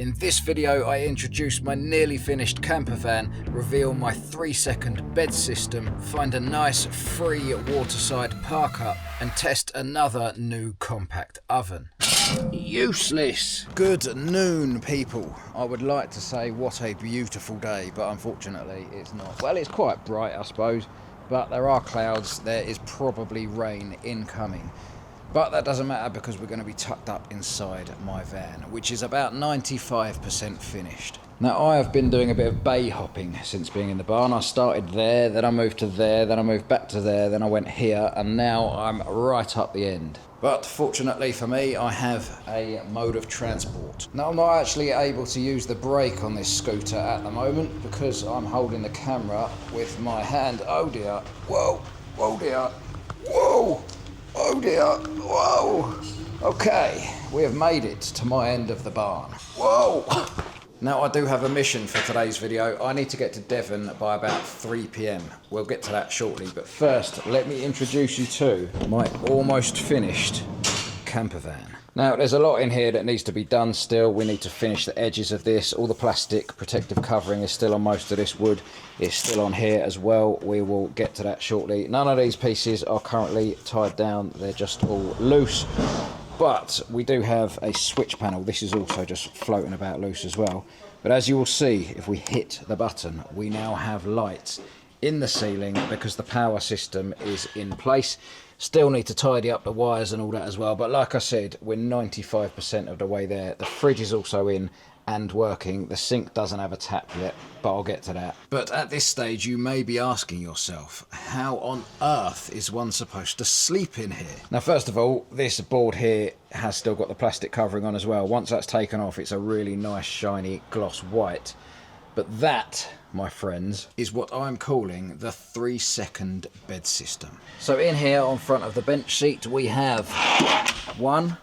In this video I introduce my nearly finished campervan, reveal my 3-second bed system, find a nice free waterside park up and test another new compact oven. Useless! Good noon, people. I would like to say what a beautiful day, but unfortunately it's not. Well, it's quite bright I suppose, but there are clouds, there is probably rain incoming. But that doesn't matter because we're going to be tucked up inside my van, which is about 95% finished. Now, I have been doing a bit of bay hopping since being in the barn. I started there, then I moved to there, then I moved back to there, then I went here, and now I'm right up the end. But fortunately for me, I have a mode of transport. Now, I'm not actually able to use the brake on this scooter at the moment because I'm holding the camera with my hand. Oh dear, whoa, oh dear, whoa. Oh dear, whoa. Okay, we have made it to my end of the barn. Whoa. Now I do have a mission for today's video. I need to get to Devon by about 3 PM. We'll get to that shortly, but first let me introduce you to my almost finished campervan. Now there's a lot in here that needs to be done still. We need to finish the edges of this. All the plastic protective covering is still on most of this wood. It's still on here as well. We will get to that shortly. None of these pieces are currently tied down. They're just all loose. But we do have a switch panel. This is also just floating about loose as well. But as you will see, if we hit the button, we now have lights in the ceiling because the power system is in place. Still need to tidy up the wires and all that as well, but like I said, we're 95% of the way there. The fridge is also in and working. The sink doesn't have a tap yet, but I'll get to that. But at this stage you may be asking yourself, how on earth is one supposed to sleep in here? Now first of all, this board here has still got the plastic covering on as well. Once that's taken off, it's a really nice shiny gloss white. But that, my friends, is what I'm calling the 3-second bed system. So in here on front of the bench seat we have 1,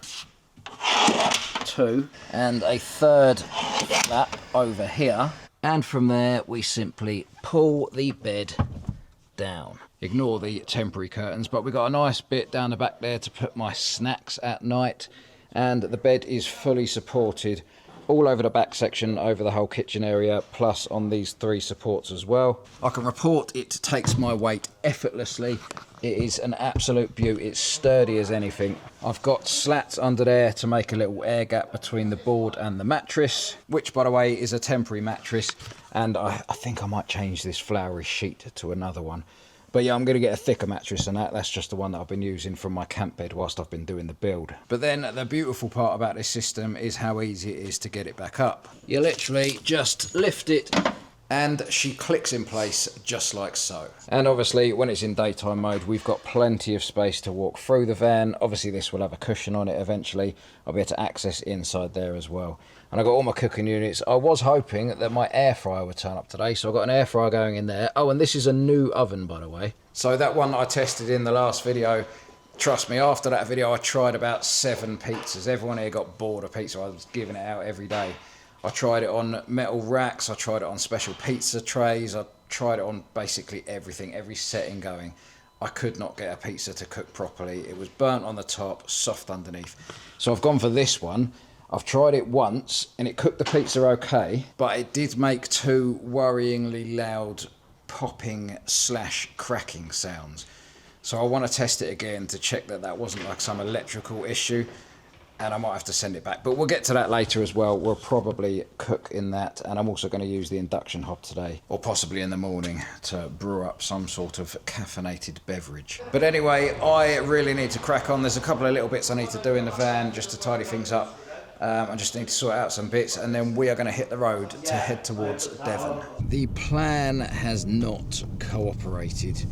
2 and a third flap over here. And from there we simply pull the bed down. Ignore the temporary curtains, but we've got a nice bit down the back there to put my snacks at night. And the bed is fully supported all over the back section, over the whole kitchen area, plus on these 3 supports as well. I can report it takes my weight effortlessly. It is an absolute beaut. It's sturdy as anything. I've got slats under there to make a little air gap between the board and the mattress, which by the way is a temporary mattress, and I think I might change this flowery sheet to another one. But yeah, I'm going to get a thicker mattress than that. That's just the one that I've been using from my camp bed whilst I've been doing the build. But then the beautiful part about this system is how easy it is to get it back up. You literally just lift it and she clicks in place just like so. And obviously when it's in daytime mode, we've got plenty of space to walk through the van. Obviously this will have a cushion on it eventually. I'll be able to access inside there as well. And I've got all my cooking units. I was hoping that my air fryer would turn up today, so I've got an air fryer going in there. Oh, and this is a new oven, by the way. So that one I tested in the last video, trust me, after that video I tried about 7 pizzas. Everyone here got bored of pizza. I was giving it out every day. I tried it on metal racks, I tried it on special pizza trays, I tried it on basically everything, every setting going. I could not get a pizza to cook properly. It was burnt on the top, soft underneath. So I've gone for this one. I've tried it once and it cooked the pizza okay, but it did make 2 worryingly loud popping / cracking sounds. So I want to test it again to check that that wasn't like some electrical issue, and I might have to send it back. But we'll get to that later as well. We'll probably cook in that, and I'm also going to use the induction hob today, or possibly in the morning, to brew up some sort of caffeinated beverage. But anyway, I really need to crack on. There's a couple of little bits I need to do in the van just to tidy things up. I just need to sort out some bits and then we are going to hit the road to head towards Devon. The plan has not cooperated.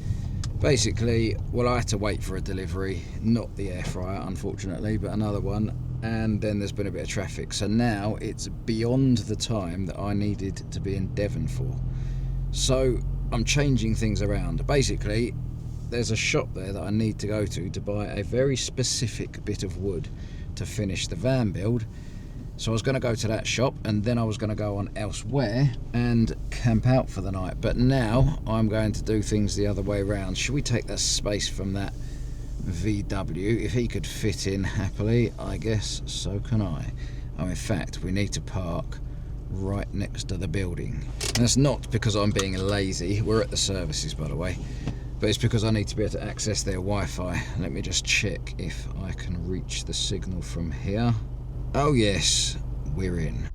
Basically, well, I had to wait for a delivery, not the air fryer unfortunately, but another one, and then there's been a bit of traffic. So now it's beyond the time that I needed to be in Devon for. So I'm changing things around. Basically, there's a shop there that I need to go to buy a very specific bit of wood to finish the van build. So I was going to go to that shop and then I was going to go on elsewhere and camp out for the night. But now I'm going to do things the other way around. Should we take that space from that VW? If he could fit in happily, I guess so can I. Oh, in fact, we need to park right next to the building. And that's not because I'm being lazy. We're at the services, by the way. But it's because I need to be able to access their Wi-Fi. Let me just check if I can reach the signal from here. Oh yes, we're in.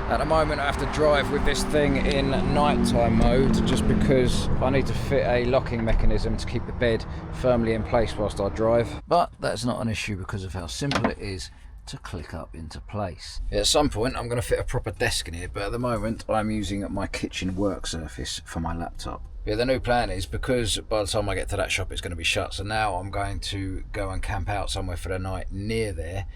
At the moment I have to drive with this thing in nighttime mode just because I need to fit a locking mechanism to keep the bed firmly in place whilst I drive. But that's not an issue because of how simple it is to click up into place. At some point I'm going to fit a proper desk in here, but at the moment I'm using my kitchen work surface for my laptop. Yeah, the new plan is, because by the time I get to that shop it's going to be shut, so now I'm going to go and camp out somewhere for the night near there,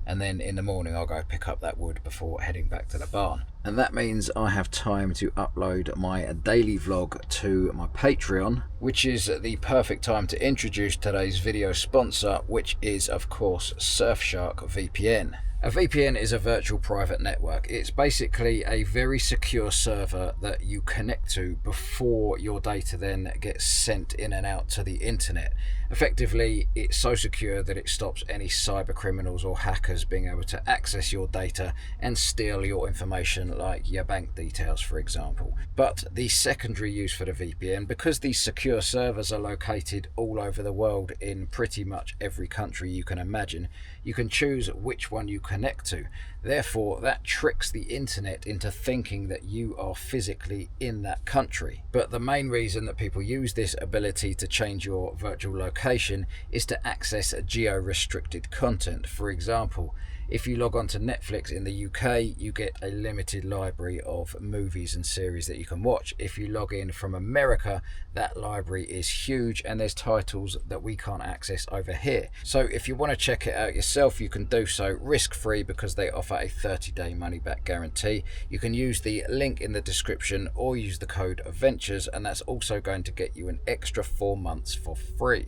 and then in the morning I'll go pick up that wood before heading back to the barn. And that means I have time to upload my daily vlog to my Patreon, which is the perfect time to introduce today's video sponsor, which is of course Surfshark VPN. A VPN is a virtual private network. It's basically a very secure server that you connect to before your data then gets sent in and out to the internet. Effectively, it's so secure that it stops any cyber criminals or hackers being able to access your data and steal your information, like your bank details, for example. But the secondary use for the VPN, because these secure servers are located all over the world in pretty much every country you can imagine, you can choose which one you connect to. Therefore, that tricks the internet into thinking that you are physically in that country. But the main reason that people use this ability to change your virtual location is to access geo-restricted content. For example, if you log on to Netflix in the UK, you get a limited library of movies and series that you can watch. If you log in from America, that library is huge and there's titles that we can't access over here. So if you want to check it out yourself, you can do so risk-free because they offer a 30-day money-back guarantee. You can use the link in the description or use the code Adventures, and that's also going to get you an extra 4 months for free.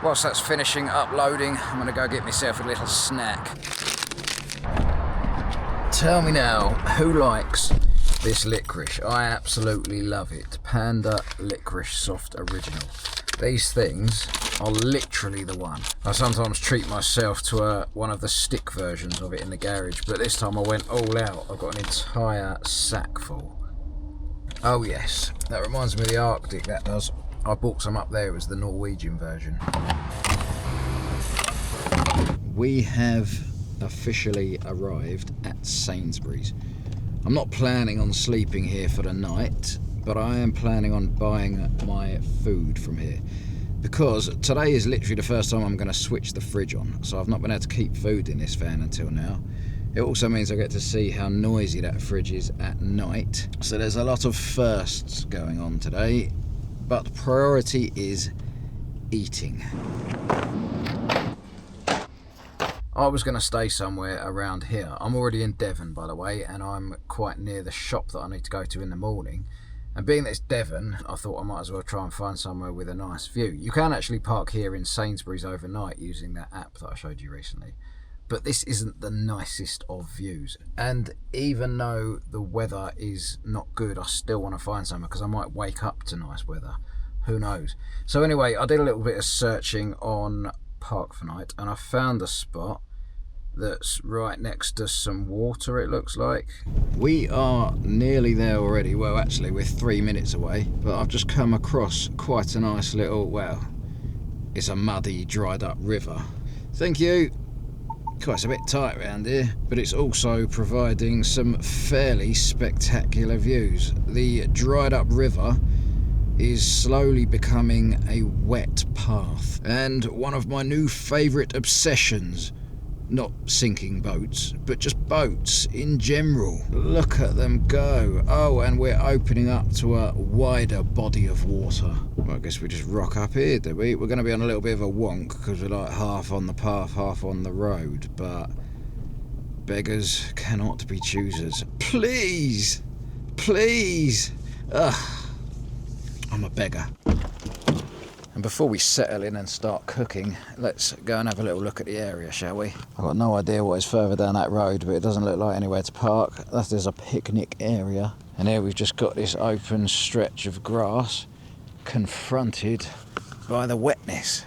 Whilst that's finishing uploading, I'm going to go get myself a little snack. Tell me now, who likes this licorice? I absolutely love it. Panda Licorice Soft Original. These things are literally the one. I sometimes treat myself to one of the stick versions of it in the garage, but this time I went all out. I've got an entire sack full. Oh yes, that reminds me of the Arctic, that does. I bought some up there, it was the Norwegian version. We have officially arrived at Sainsbury's. I'm not planning on sleeping here for the night, but I am planning on buying my food from here, because today is literally the first time I'm going to switch the fridge on, so I've not been able to keep food in this van until now. It also means I get to see how noisy that fridge is at night, so there's a lot of firsts going on today, but priority is eating. I was going to stay somewhere around here. I'm already in Devon, by the way, and I'm quite near the shop that I need to go to in the morning. And being that it's Devon, I thought I might as well try and find somewhere with a nice view. You can actually park here in Sainsbury's overnight using that app that I showed you recently. But this isn't the nicest of views. And even though the weather is not good, I still want to find somewhere because I might wake up to nice weather. Who knows? So anyway, I did a little bit of searching on Park for Night and I found a spot that's right next to some water, it looks like. We are nearly there already. Well, actually we're 3 minutes away, but I've just come across quite a nice little, well, it's a muddy, dried up river. Thank you. God, it's a bit tight around here, but it's also providing some fairly spectacular views. The dried up river is slowly becoming a wet path, and one of my new favourite obsessions, not sinking boats, but just boats in general. Look at them go. Oh, and we're opening up to a wider body of water. Well, I guess we just rock up here, do we? We're going to be on a little bit of a wonk because we're like half on the path, half on the road, but beggars cannot be choosers. Please! Please! Ugh. I'm a beggar. And before we settle in and start cooking, let's go and have a little look at the area, shall we? I've got no idea what is further down that road, but it doesn't look like anywhere to park. There's a picnic area. And here we've just got this open stretch of grass, confronted by the wetness.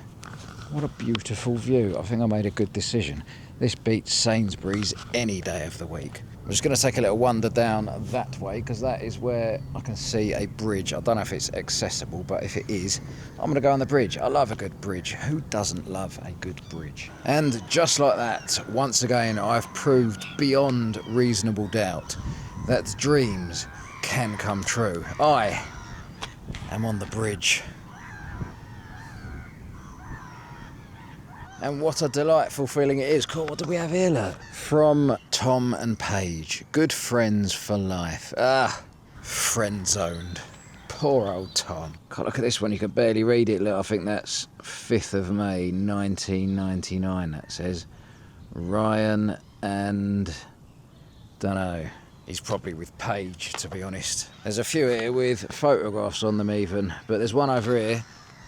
What a beautiful view. I think I made a good decision. This beats Sainsbury's any day of the week. I'm just going to take a little wander down that way because that is where I can see a bridge. I don't know if it's accessible, but if it is, I'm going to go on the bridge. I love a good bridge. Who doesn't love a good bridge? And just like that, once again, I've proved beyond reasonable doubt that dreams can come true. I am on the bridge. And what a delightful feeling it is. Cool, what do we have here, look? From Tom and Paige. Good friends for life. Ah, friend zoned. Poor old Tom. God, look at this one. You can barely read it. Look, I think that's 5th of May, 1999, that says. Ryan and... dunno. He's probably with Paige, to be honest. There's a few here with photographs on them even. But there's one over here,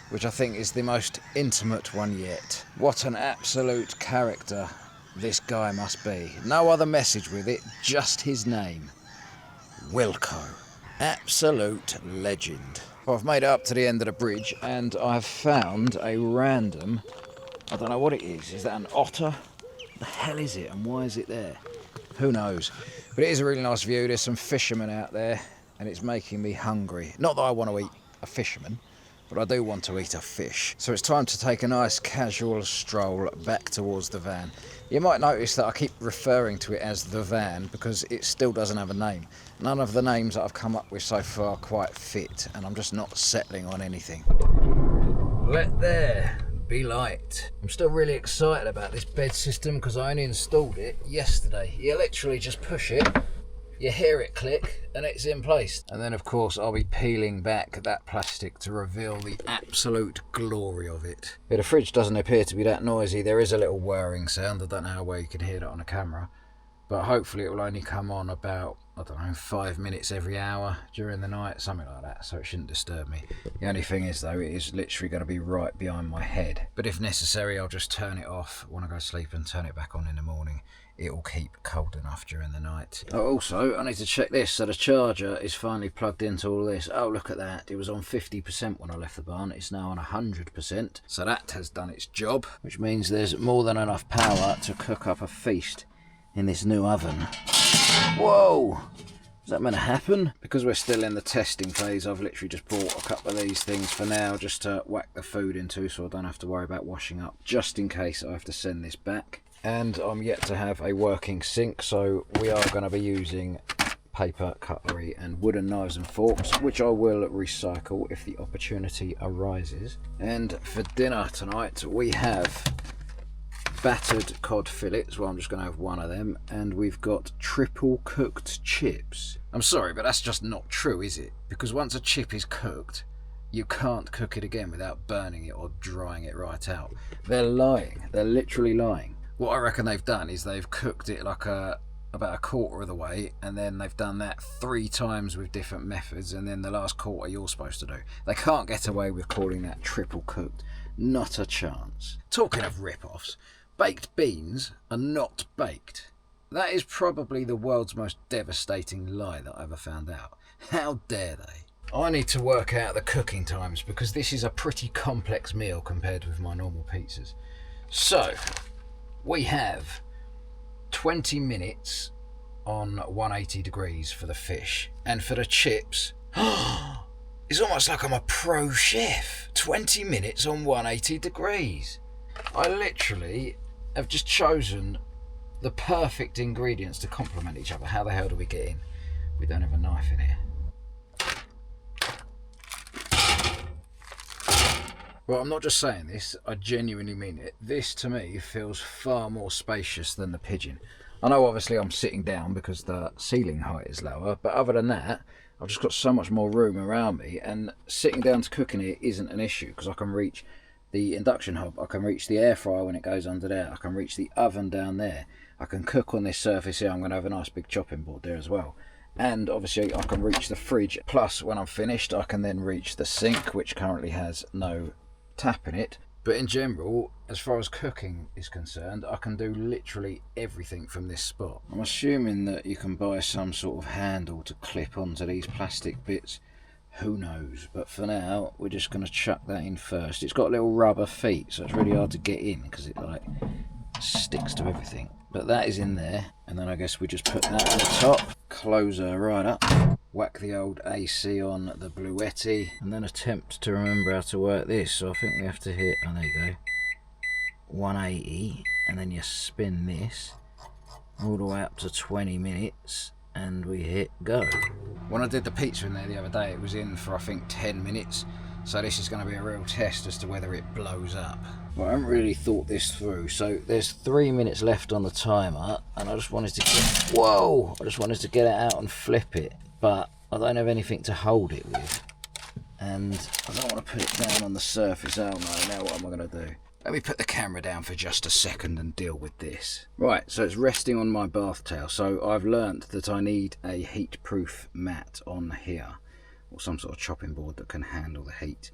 which I think is the most intimate one yet. What an absolute character this guy must be. No other message with it, just his name. Wilco. Absolute legend. Well, I've made it up to the end of the bridge and I've found a random, I don't know what it is. Is that an otter? What the hell is it and why is it there? Who knows? But it is a really nice view. There's some fishermen out there and it's making me hungry. Not that I want to eat a fisherman, but I do want to eat a fish. So it's time to take a nice casual stroll back towards the van. You might notice that I keep referring to it as the van because it still doesn't have a name. None of the names that I've come up with so far quite fit, and I'm just not settling on anything. Let there be light. I'm still really excited about this bed system because I only installed it yesterday. You literally just push it, you hear it click, and it's in place. And then, of course, I'll be peeling back that plastic to reveal the absolute glory of it. Yeah, the fridge doesn't appear to be that noisy. There is a little whirring sound. I don't know how well you can hear that on a camera. But hopefully it will only come on about, I don't know, 5 minutes every hour during the night, something like that, so it shouldn't disturb me. The only thing is, though, it is literally going to be right behind my head. But if necessary, I'll just turn it off when I go to sleep and turn it back on in the morning. It will keep cold enough during the night. Oh, also, I need to check this. So the charger is finally plugged into all this. Oh, look at that. It was on 50% when I left the barn. It's now on 100%. So that has done its job, which means there's more than enough power to cook up a feast in this new oven. Whoa! Is that meant to happen? Because we're still in the testing phase, I've literally just bought a couple of these things for now just to whack the food into so I don't have to worry about washing up, just in case I have to send this back. And I'm yet to have a working sink, so we are going to be using paper, cutlery and wooden knives and forks, which I will recycle if the opportunity arises. And for dinner tonight we have battered cod fillets. Well, I'm just going to have one of them, and we've got triple cooked chips. I'm sorry, but that's just not true, is it? Because once a chip is cooked, you can't cook it again without burning it or drying it right out. They're lying. They're literally lying. What I reckon they've done is they've cooked it like about a quarter of the way, and then they've done that 3 times with different methods, and then the last quarter you're supposed to do. They can't get away with calling that triple cooked. Not a chance. Talking of rip-offs, baked beans are not baked. That is probably the world's most devastating lie that I ever found out. How dare they? I need to work out the cooking times because this is a pretty complex meal compared with my normal pizzas. So, we have 20 minutes on 180 degrees for the fish. And for the chips, it's almost like I'm a pro chef. 20 minutes on 180 degrees. I literally have just chosen the perfect ingredients to complement each other. How the hell do we get in? We don't have a knife in here. Well, I'm not just saying this, I genuinely mean it. This, to me, feels far more spacious than the pigeon. I know, obviously, I'm sitting down because the ceiling height is lower, but other than that, I've just got so much more room around me, and sitting down to cook in it isn't an issue because I can reach the induction hob, I can reach the air fryer when it goes under there, I can reach the oven down there, I can cook on this surface here. I'm going to have a nice big chopping board there as well. And obviously I can reach the fridge, plus when I'm finished I can then reach the sink, which currently has no tap in it. But in general, as far as cooking is concerned, I can do literally everything from this spot. I'm assuming that you can buy some sort of handle to clip onto these plastic bits. Who knows? But for now, we're just going to chuck that in first. It's got little rubber feet, so it's really hard to get in because it like sticks to everything. But that is in there, and then I guess we just put that on the top, close her right up, whack the old AC on the Bluetti, and then attempt to remember how to work this. So I think we have to hit, oh there you go, 180, and then you spin this all the way up to 20 minutes, and we hit go. When I did the pizza in there the other day, it was in for I think 10 minutes, so this is going to be a real test as to whether it blows up. Well, I haven't really thought this through, so there's 3 minutes left on the timer, and I just wanted to get, whoa, I just wanted to get it out and flip it, but I don't have anything to hold it with, and I don't want to put it down on the surface. Oh no, now what am I going to do? Let me put the camera down for just a second and deal with this. Right, so it's resting on my bath towel, so I've learnt that I need a heat-proof mat on here, or some sort of chopping board that can handle the heat.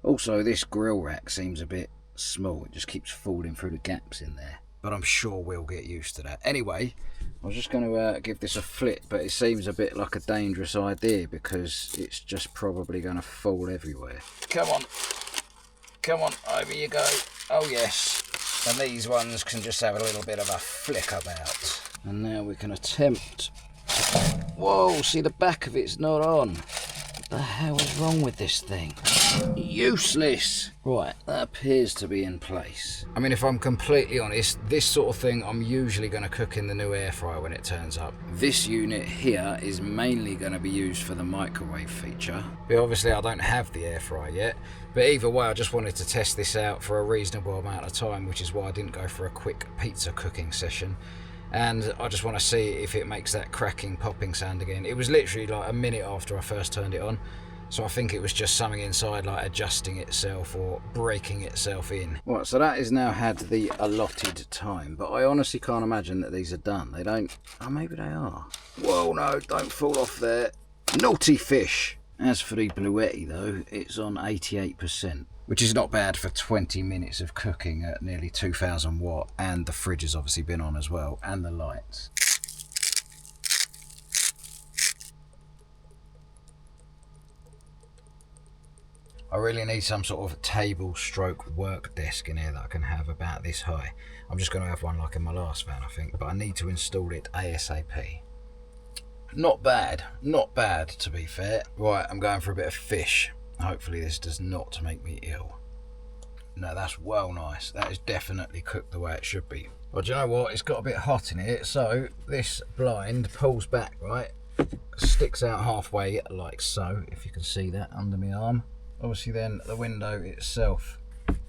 Also, this grill rack seems a bit small, it just keeps falling through the gaps in there, but I'm sure we'll get used to that. Anyway, I was just going to give this a flip, but it seems a bit like a dangerous idea because it's just probably going to fall everywhere. Come on, over you go. Oh yes, and these ones can just have a little bit of a flick about. And now we can attempt to... Whoa, see the back of it's not on. What the hell is wrong with this thing? Useless. Right, that appears to be in place. I mean, if I'm completely honest, this sort of thing I'm usually going to cook in the new air fryer when it turns up. This unit here is mainly going to be used for the microwave feature, but obviously I don't have the air fryer yet. But either way, I just wanted to test this out for a reasonable amount of time, which is why I didn't go for a quick pizza cooking session. And I just want to see if it makes that cracking, popping sound again. It was literally like a minute after I first turned it on. So I think it was just something inside like adjusting itself or breaking itself in. Right, so that has now had the allotted time, but I honestly can't imagine that these are done. They don't, oh maybe they are. Whoa, no, don't fall off there. Naughty fish. As for the Bluetti though, it's on 88%, which is not bad for 20 minutes of cooking at nearly 2000 watt, and the fridge has obviously been on as well, and the lights. I really need some sort of table stroke work desk in here that I can have about this high. I'm just going to have one like in my last van, I think, but I need to install it ASAP. Not bad to be fair. Right, I'm going for a bit of fish. Hopefully this does not make me ill. No, that's well nice. That is definitely cooked the way it should be. Well, do you know what? It's got a bit hot in here, so this blind pulls back, right? Sticks out halfway like so, if you can see that under my arm. Obviously then the window itself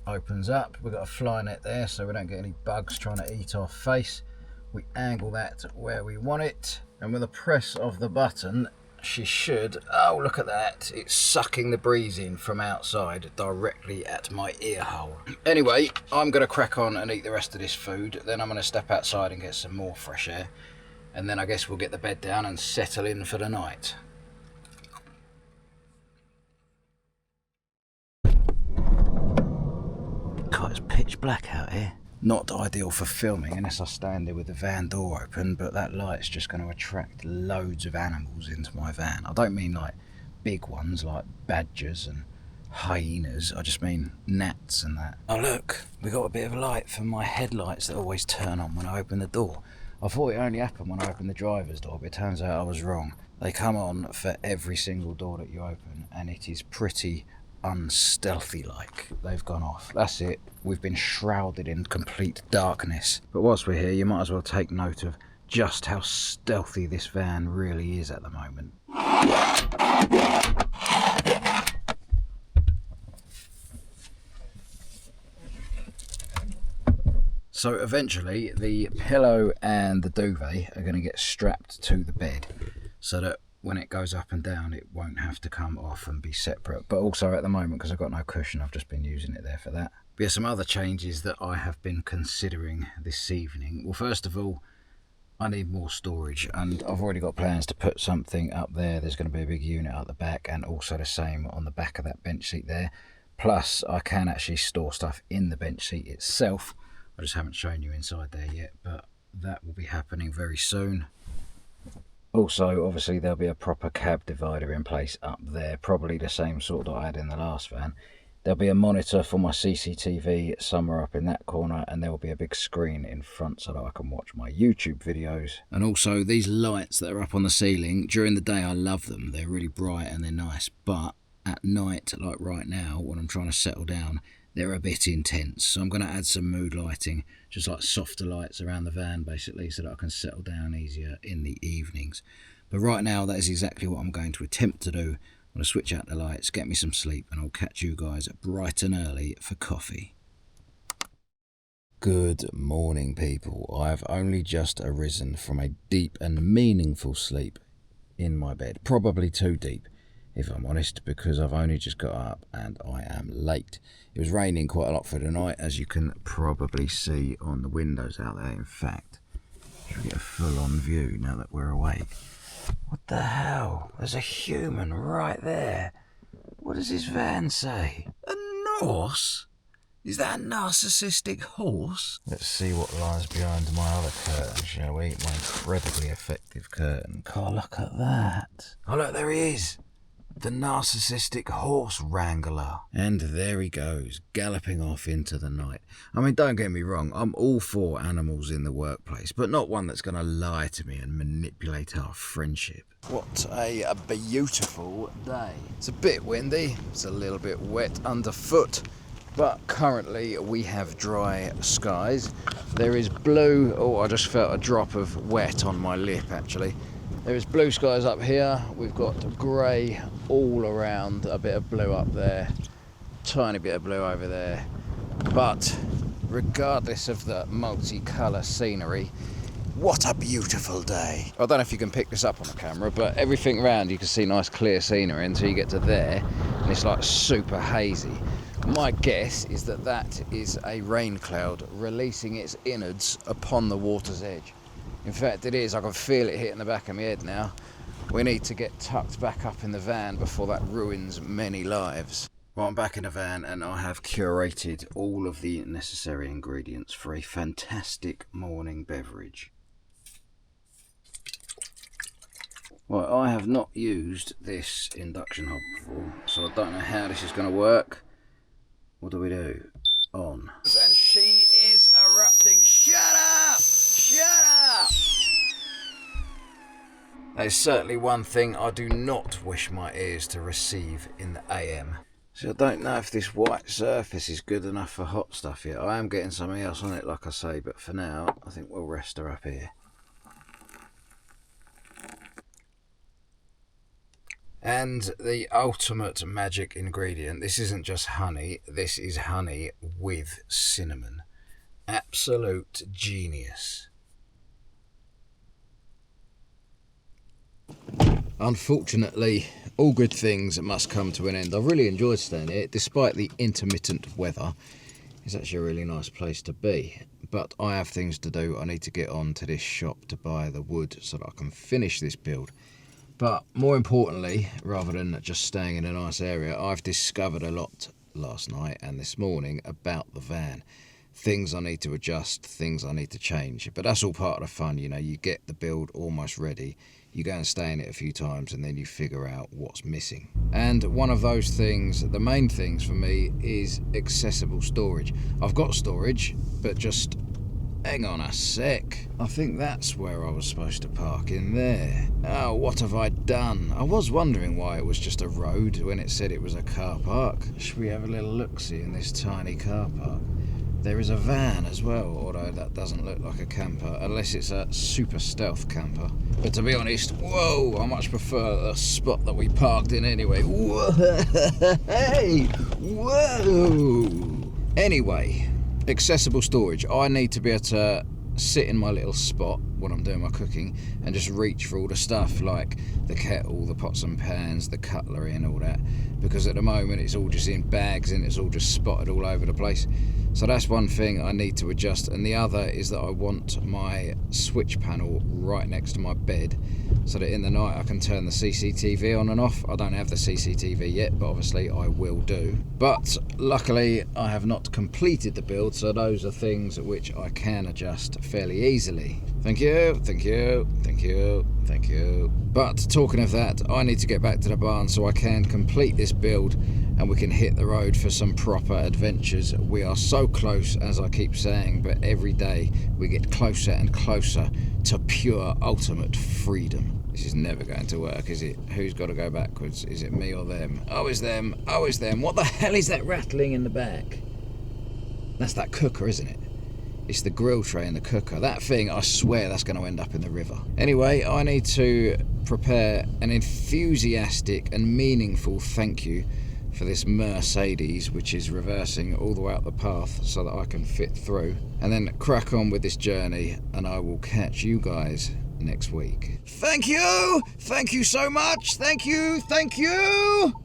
opens up. We've got a fly net there so we don't get any bugs trying to eat our face. We angle that to where we want it, and with a press of the button she should, oh look at that, it's sucking the breeze in from outside directly at my ear hole. Anyway, I'm going to crack on and eat the rest of this food, then I'm going to step outside and get some more fresh air, and then I guess we'll get the bed down and settle in for the night. God, it's pitch black out here. Not ideal for filming unless I stand there with the van door open, but that light's just going to attract loads of animals into my van. I don't mean like big ones like badgers and hyenas, I just mean gnats and that. Oh look, we got a bit of light from my headlights that always turn on when I open the door. I thought it only happened when I opened the driver's door, but it turns out I was wrong. They come on for every single door that you open, and it is pretty unstealthy like. They've gone off. That's it. We've been shrouded in complete darkness. But whilst we're here, you might as well take note of just how stealthy this van really is at the moment. So eventually the pillow and the duvet are going to get strapped to the bed so that when it goes up and down it won't have to come off and be separate. But also at the moment, because I've got no cushion, I've just been using it there for that. But yeah, some other changes that I have been considering this evening. Well, first of all, I need more storage, and I've already got plans to put something up there. There's going to be a big unit at the back, and also the same on the back of that bench seat there. Plus I can actually store stuff in the bench seat itself. I just haven't shown you inside there yet, but that will be happening very soon. Also, obviously, there'll be a proper cab divider in place up there, probably the same sort that I had in the last van. There'll be a monitor for my CCTV somewhere up in that corner, and there will be a big screen in front so that I can watch my YouTube videos. And also these lights that are up on the ceiling, during the day I love them. They're really bright and they're nice, but at night, like right now, when I'm trying to settle down, they're a bit intense. So I'm going to add some mood lighting, just like softer lights around the van basically, so that I can settle down easier in the evenings. But right now, that is exactly what I'm going to attempt to do. I'm going to switch out the lights, get me some sleep, and I'll catch you guys bright and early for coffee. Good morning, people. I've only just arisen from a deep and meaningful sleep in my bed. Probably too deep, if I'm honest, because I've only just got up and I am late. It was raining quite a lot for the night, as you can probably see on the windows out there. In fact, should we get a full-on view now that we're awake? What the hell? There's a human right there. What does his van say? A horse? Is that a narcissistic horse? Let's see what lies behind my other curtain, shall we? My incredibly effective curtain. God, look at that. Oh, look, there he is. The narcissistic horse wrangler. And there he goes, galloping off into the night. I mean, don't get me wrong, I'm all for animals in the workplace, but not one that's going to lie to me and manipulate our friendship. What a beautiful day. It's a bit windy, it's a little bit wet underfoot, but currently we have dry skies. There is blue, oh, I just felt a drop of wet on my lip actually. There is blue skies up here, we've got grey all around, a bit of blue up there, tiny bit of blue over there. But regardless of the multicolour scenery, what a beautiful day. I don't know if you can pick this up on the camera, but everything around you can see nice clear scenery until you get to there, and it's like super hazy. My guess is that that is a rain cloud releasing its innards upon the water's edge. In fact, it is. I can feel it hitting the back of my head now. We need to get tucked back up in the van before that ruins many lives. Well, I'm back in the van and I have curated all of the necessary ingredients for a fantastic morning beverage. Well, I have not used this induction hob before, so I don't know how this is going to work. What do we do? On. And she is erupting. Shut up! Shut up! That is certainly one thing I do not wish my ears to receive in the AM. So I don't know if this white surface is good enough for hot stuff yet. I am getting something else on it, like I say, but for now, I think we'll rest her up here. And the ultimate magic ingredient, this isn't just honey, this is honey with cinnamon. Absolute genius. Unfortunately, all good things must come to an end. I've really enjoyed staying here, despite the intermittent weather. It's actually a really nice place to be. But I have things to do. I need to get on to this shop to buy the wood so that I can finish this build. But more importantly, rather than just staying in a nice area, I've discovered a lot last night and this morning about the van. Things I need to adjust, things I need to change. But that's all part of the fun, you know. You get the build almost ready, you go and stay in it a few times, and then you figure out what's missing. And one of those things, the main things for me, is accessible storage. I've got storage, but just hang on a sec. I think that's where I was supposed to park, in there. Oh, what have I done? I was wondering why it was just a road when it said it was a car park. Should we have a little look-see in this tiny car park? There is a van as well, although that doesn't look like a camper, unless it's a super stealth camper. But to be honest, whoa, I much prefer the spot that we parked in anyway. Whoa, hey, whoa. Anyway, accessible storage. I need to be able to sit in my little spot when I'm doing my cooking and just reach for all the stuff like the kettle, the pots and pans, the cutlery and all that, because at the moment it's all just in bags and it's all just spotted all over the place. So that's one thing I need to adjust, and the other is that I want my switch panel right next to my bed so that in the night I can turn the CCTV on and off. I don't have the CCTV yet, but obviously I will do. But luckily I have not completed the build, so those are things which I can adjust fairly easily. Thank you, thank you, thank you, thank you. But talking of that, I need to get back to the barn so I can complete this build and we can hit the road for some proper adventures. We are so close, as I keep saying, but every day we get closer and closer to pure ultimate freedom. This is never going to work, is it? Who's got to go backwards? Is it me or them? Oh, it's them. Oh, it's them. What the hell is that rattling in the back? That's that cooker, isn't it? It's the grill tray and the cooker. That thing, I swear that's going to end up in the river. Anyway, I need to prepare an enthusiastic and meaningful thank you for this Mercedes, which is reversing all the way up the path so that I can fit through, and then crack on with this journey, and I will catch you guys next week. Thank you! Thank you so much! Thank you! Thank you!